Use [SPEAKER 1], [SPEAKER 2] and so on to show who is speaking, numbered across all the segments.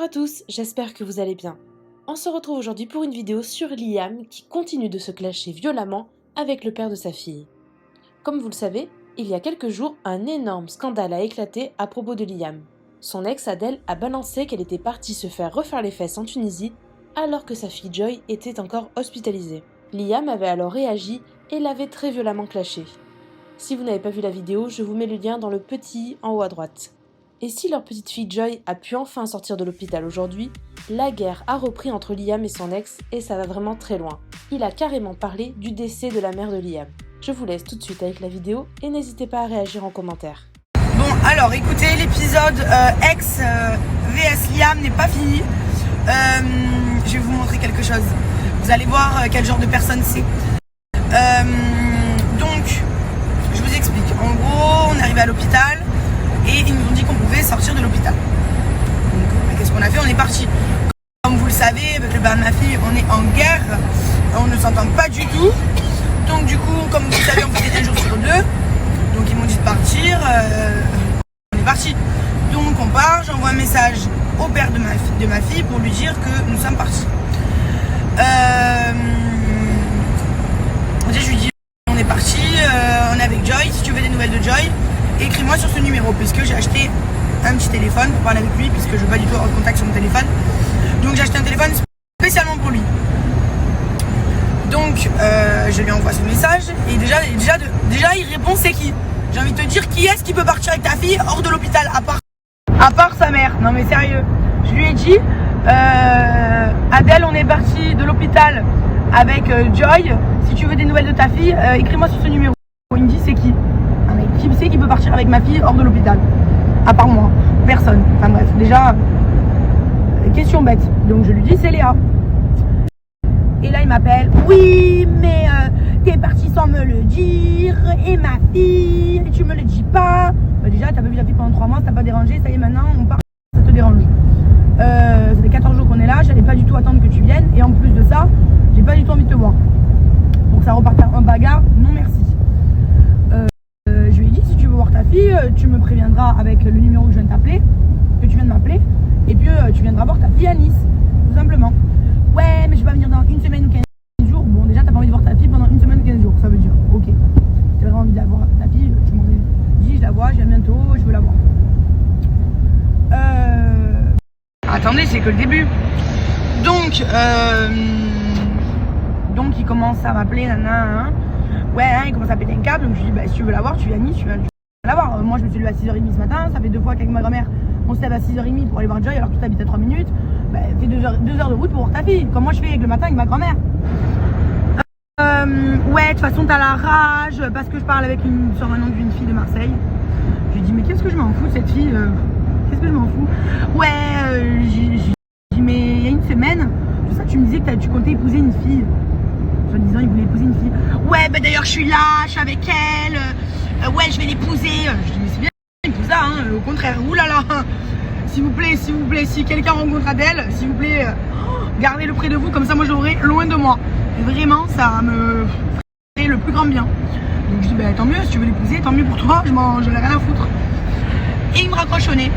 [SPEAKER 1] à tous, j'espère que vous allez bien. On se retrouve aujourd'hui pour une vidéo sur Liam qui continue de se clasher violemment avec le père de sa fille. Comme vous le savez, il y a quelques jours, un énorme scandale a éclaté à propos de Liam. Son ex Adèle a balancé qu'elle était partie se faire refaire les fesses en Tunisie alors que sa fille Joy était encore hospitalisée. Liam avait alors réagi et l'avait très violemment clashé. Si vous n'avez pas vu la vidéo, je vous mets le lien dans le petit en haut à droite. Et si leur petite fille Joy a pu enfin sortir de l'hôpital aujourd'hui, la guerre a repris entre Liam et son ex et ça va vraiment très loin. Il a carrément parlé du décès de la mère de Liam. Je vous laisse tout de suite avec la vidéo et n'hésitez pas à réagir en commentaire.
[SPEAKER 2] Bon alors écoutez, l'épisode ex vs Liam n'est pas fini. Je vais vous montrer quelque chose. Vous allez voir quel genre de personne c'est. Donc, je vous explique. En gros, on est arrivé à l'hôpital et ils nous ont dit qu'on pouvait sortir de l'hôpital. Donc, qu'est-ce qu'on a fait? On est parti. Comme vous le savez, avec le père de ma fille, on est en guerre. On ne s'entend pas du tout. Donc, du coup, comme vous le savez, on faisait 1 jour sur 2. Donc, ils m'ont dit de partir. On est parti. Donc, on part. J'envoie un message au père de ma fille pour lui dire que nous sommes partis. Je lui dis on est parti, on est avec Joy, si tu veux des nouvelles de Joy, écris-moi sur ce numéro, puisque j'ai acheté un petit téléphone pour parler avec lui, puisque je ne veux pas du tout avoir de contact sur mon téléphone. Donc j'ai acheté un téléphone spécialement pour lui. Donc je lui envoie ce message et déjà il répond c'est qui? J'ai envie de te dire, qui est-ce qui peut partir avec ta fille hors de l'hôpital à part sa mère? Non mais sérieux, je lui ai dit Adèle, on est parti de l'hôpital avec Joy, si tu veux des nouvelles de ta fille, écris-moi sur ce numéro. Il me dit c'est qui? Un mec, qui c'est qui peut partir avec ma fille hors de l'hôpital? À part moi, personne. Enfin bref, déjà, question bête. Donc je lui dis c'est Léa. Et là il m'appelle, oui mais t'es parti sans me le dire, et ma fille, et tu me le dis pas. Bah déjà t'as pas vu ta fille pendant 3 mois, ça t'a pas dérangé, ça y est maintenant on part, ça te dérange. Ça fait 14 jours qu'on est là, j'allais pas du tout attendre que tu viennes, et en plus de ça, j'ai pas du tout envie de te voir. Donc ça repart en bagarre, non merci. Je lui ai dit, si tu veux voir ta fille, tu me préviendras avec le numéro que je viens de t'appeler, que tu viens de m'appeler, et puis tu viendras voir ta fille à Nice, tout simplement. Ouais, mais je vais pas venir dans 1 semaine ou 15 jours. Bon, déjà, t'as pas envie de voir ta fille pendant 1 semaine ou 15 jours, ça veut dire, ok. Si t'as vraiment envie de la voir, ta fille, tu m'en dis, je la vois, je viens bientôt, je veux la voir. Attendez, c'est que le début. Donc il commence à m'appeler, nanana, ouais, hein, il commence à péter un câble. Donc je lui dis, bah, si tu veux la voir, tu viens à Nice, tu viens la voir. Moi, je me suis levée à 6h30 ce matin. Ça fait 2 fois qu'avec ma grand-mère, on se lève à 6h30 pour aller voir Joy, alors que tu habites à 3 minutes. Bah, fais 2 heures de route pour voir ta fille, comme moi je fais avec le matin avec ma grand-mère. Ouais, de toute façon, t'as la rage, parce que je parle avec sur un nom d'une fille de Marseille. Je lui dis, mais qu'est-ce que je m'en fous de cette fille? Qu'est-ce que je m'en fous? Ouais, j'ai dit, mais il y a 1 semaine, tout ça, tu me disais que tu comptais épouser une fille. En disant, il voulait épouser une fille. Ouais, bah d'ailleurs, je suis là, je suis avec elle. Ouais, je vais l'épouser. Je dis, mais c'est bien, épouse ça, hein, au contraire. Oulala, s'il vous plaît, si quelqu'un rencontre Adèle, s'il vous plaît, gardez-le près de vous, comme ça, moi, je l'aurai loin de moi. Et vraiment, ça me ferait le plus grand bien. Donc, je dis, bah tant mieux, si tu veux l'épouser, tant mieux pour toi, j'en ai rien à foutre. Et il me raccroche au nez.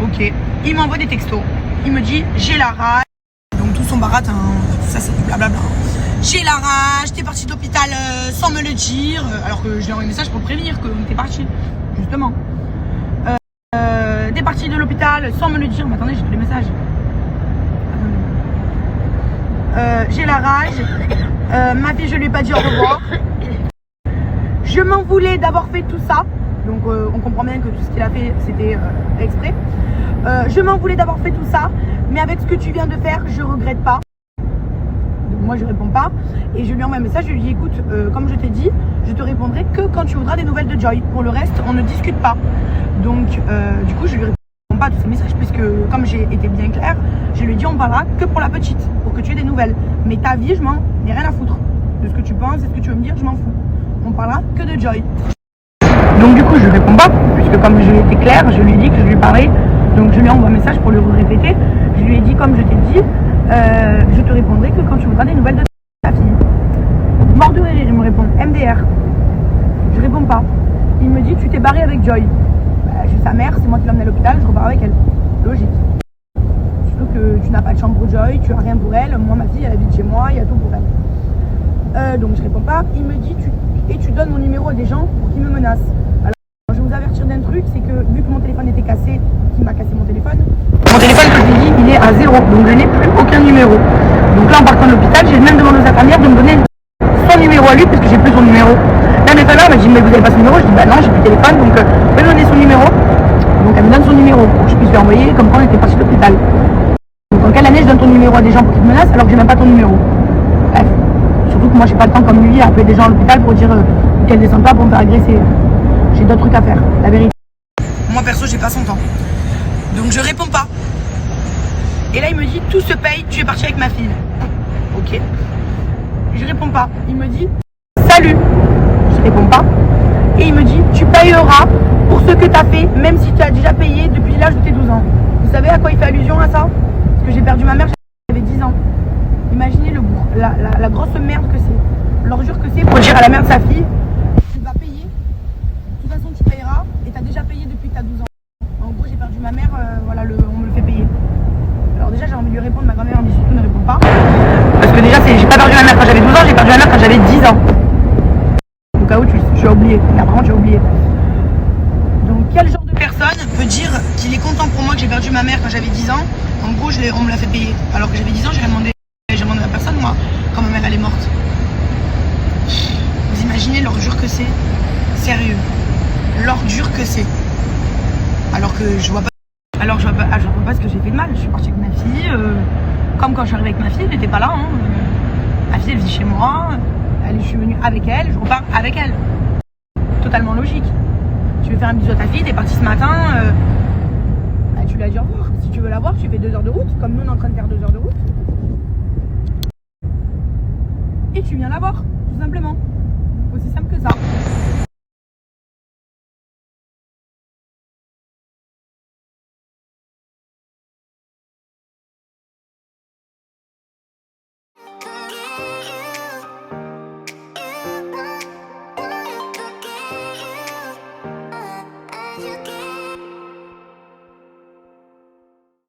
[SPEAKER 2] Ok. Il m'envoie des textos. Il me dit, j'ai la rage. Donc, tout son baratin, ça, c'est du blablabla. J'ai la rage, t'es parti de l'hôpital sans me le dire. Alors que je lui ai envoyé un message pour le prévenir qu'on était parti, justement. T'es parti de l'hôpital sans me le dire. Mais attendez, j'ai tous les messages. J'ai la rage. Ma fille, je lui ai pas dit au revoir. Je m'en voulais d'avoir fait tout ça. Donc on comprend bien que tout ce qu'il a fait, c'était exprès. Je m'en voulais d'avoir fait tout ça. Mais avec ce que tu viens de faire, je regrette pas. Moi je réponds pas et je lui envoie un message, je lui dis écoute, comme je t'ai dit, je te répondrai que quand tu voudras des nouvelles de Joy. Pour le reste, on ne discute pas. Donc du coup je lui réponds pas à tous ces messages, puisque comme j'ai été bien claire, je lui ai dit on parlera que pour la petite, pour que tu aies des nouvelles. Mais ta vie, je m'en ai rien à foutre. De ce que tu penses et ce que tu veux me dire, je m'en fous. On parlera que de Joy. Donc du coup je lui réponds pas, puisque comme j'ai été claire, je lui ai dit que je lui parlais. Donc je lui envoie un message pour le répéter. Je lui ai dit comme je t'ai dit, je te répondrai que quand tu voudras des nouvelles de ta fille. Mort de rire, il me répond, MDR. Je réponds pas. Il me dit, tu t'es barré avec Joy. Bah, je suis sa mère, c'est moi qui l'emmène à l'hôpital, je repars avec elle. Logique. que tu n'as pas de chambre pour Joy, tu as rien pour elle. Moi, ma fille, elle habite chez moi, il y a tout pour elle. Donc je réponds pas. Il me dit, tu donnes mon numéro à des gens pour qu'ils me menacent. Alors, je vais vous avertir d'un truc, c'est que vu que mon téléphone était cassé, qui m'a cassé mon téléphone que je lui ai dit, il est à 0, donc je n'ai plus aucun numéro. Donc là, en partant de l'hôpital, j'ai même demandé aux infirmières de me donner son numéro à lui, parce que j'ai plus son numéro. Même l'infirmière m'a dit, mais vous n'avez pas son numéro? Je dis, bah non, j'ai plus de téléphone, donc vous pouvez me donner son numéro. Donc elle me donne son numéro pour que je puisse lui envoyer comme quand on était parti de l'hôpital. Donc en quelle année je donne ton numéro à des gens pour qu'ils te menacent alors que j'ai même pas ton numéro? Bref. Surtout que moi j'ai pas le temps comme lui à appeler des gens à l'hôpital pour dire qu'elle descend pas pour me faire agresser. J'ai d'autres trucs à faire, la vérité. Moi perso j'ai pas son temps. Donc je réponds pas. Et là il me dit tout se paye, tu es parti avec ma fille. Ok. Je réponds pas. Il me dit salut. Je réponds pas. Et il me dit tu payeras pour ce que tu as fait, même si tu as déjà payé depuis l'âge de tes 12 ans. Vous savez à quoi il fait allusion à ça? Parce que j'ai perdu ma mère, j'avais 10 ans. Imaginez la grosse merde que c'est. L'ordure que c'est pour dire à la mère de sa fille, tu vas payer, de toute façon tu payeras, et tu as déjà payé depuis que tu as 12 ans. En gros j'ai perdu ma mère, voilà, on me le fait payer. Alors déjà j'ai envie de lui répondre, ma grand-mère me dit surtout ne réponds pas. Parce que déjà j'ai pas perdu ma mère quand j'avais 12 ans, j'ai perdu ma mère quand j'avais 10 ans. Au cas où tu as oublié, là vraiment tu as oublié. Donc quel genre de personne peut dire qu'il est content pour moi que j'ai perdu ma mère quand j'avais 10 ans? En gros on me l'a fait payer. Alors que j'avais 10 ans, j'ai demandé à personne moi quand ma mère elle est morte. Vous imaginez l'ordure que c'est? Sérieux. L'ordure que c'est. Alors que je vois pas. Alors je vois pas ce que j'ai fait de mal. Je suis partie avec ma fille. Comme quand je suis arrivée avec ma fille, elle n'était pas là. Hein. Ma fille elle vit chez moi. Je suis venue avec elle, je repars avec elle. Totalement logique. Tu veux faire un bisou à ta fille, t'es parti ce matin, bah, tu lui as dit au revoir. Si tu veux la voir, tu fais 2 heures de route, comme nous on est en train de faire 2 heures de route. Et tu viens la voir, tout simplement. Aussi simple que ça.